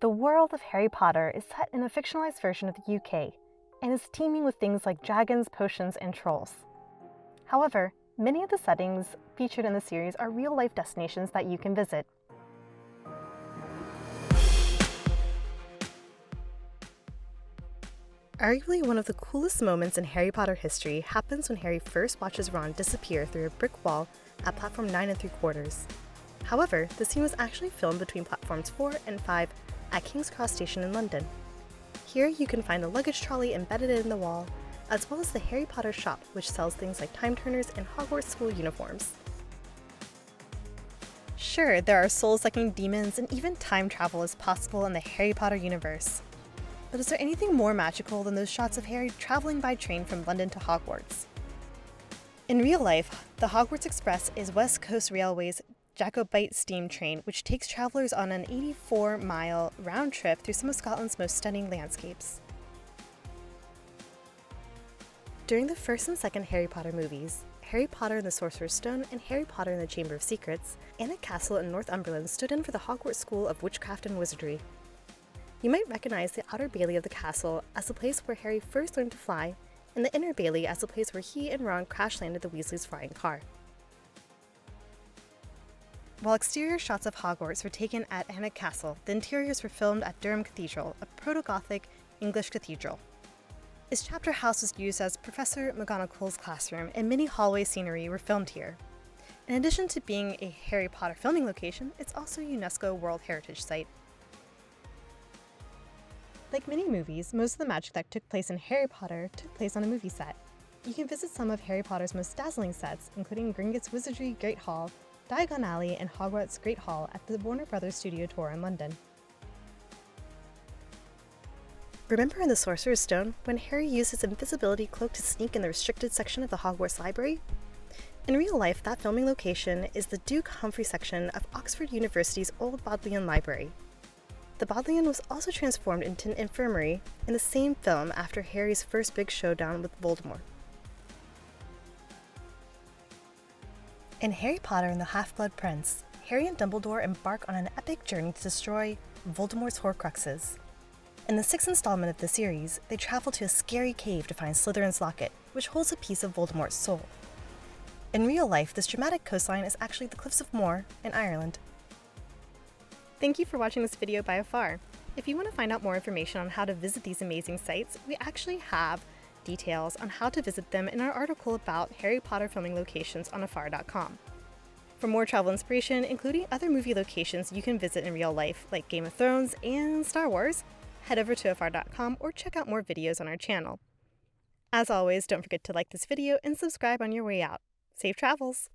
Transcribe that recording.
The world of Harry Potter is set in a fictionalized version of the UK, and is teeming with things like dragons, potions, and trolls. However, many of the settings featured in the series are real-life destinations that you can visit. Arguably one of the coolest moments in Harry Potter history happens when Harry first watches Ron disappear through a brick wall at platform 9 3/4. However, the scene was actually filmed between platforms 4 and 5 at King's Cross Station in London. Here you can find a luggage trolley embedded in the wall, as well as the Harry Potter shop, which sells things like time turners and Hogwarts school uniforms. Sure, there are soul-sucking demons and even time travel is possible in the Harry Potter universe. But is there anything more magical than those shots of Harry traveling by train from London to Hogwarts? In real life, the Hogwarts Express is West Coast Railway's Jacobite steam train, which takes travelers on an 84-mile round trip through some of Scotland's most stunning landscapes. During the first and second Harry Potter movies, Harry Potter and the Sorcerer's Stone and Harry Potter and the Chamber of Secrets, Alnwick Castle in Northumberland stood in for the Hogwarts School of Witchcraft and Wizardry. You might recognize the outer bailey of the castle as the place where Harry first learned to fly, and the inner bailey as the place where he and Ron crash-landed the Weasleys' flying car. While exterior shots of Hogwarts were taken at Alnwick Castle, the interiors were filmed at Durham Cathedral, a proto-Gothic English cathedral. Its chapter house was used as Professor McGonagall's classroom, and many hallway scenery were filmed here. In addition to being a Harry Potter filming location, it's also a UNESCO World Heritage Site. Like many movies, most of the magic that took place in Harry Potter took place on a movie set. You can visit some of Harry Potter's most dazzling sets, including Gringotts Wizardry Great Hall, Diagon Alley, and Hogwarts Great Hall at the Warner Brothers Studio Tour in London. Remember in The Sorcerer's Stone, when Harry used his invisibility cloak to sneak in the restricted section of the Hogwarts Library? In real life, that filming location is the Duke Humphrey section of Oxford University's old Bodleian Library. The Bodleian was also transformed into an infirmary in the same film after Harry's first big showdown with Voldemort. In Harry Potter and the Half-Blood Prince, Harry and Dumbledore embark on an epic journey to destroy Voldemort's Horcruxes. In the sixth installment of the series, they travel to a scary cave to find Slytherin's locket, which holds a piece of Voldemort's soul. In real life, this dramatic coastline is actually the Cliffs of Moher in Ireland. Thank you for watching this video by Afar. If you want to find out more information on how to visit these amazing sites, we actually have details on how to visit them in our article about Harry Potter filming locations on afar.com. For more travel inspiration, including other movie locations you can visit in real life, like Game of Thrones and Star Wars, head over to afar.com or check out more videos on our channel. As always, don't forget to like this video and subscribe on your way out. Safe travels!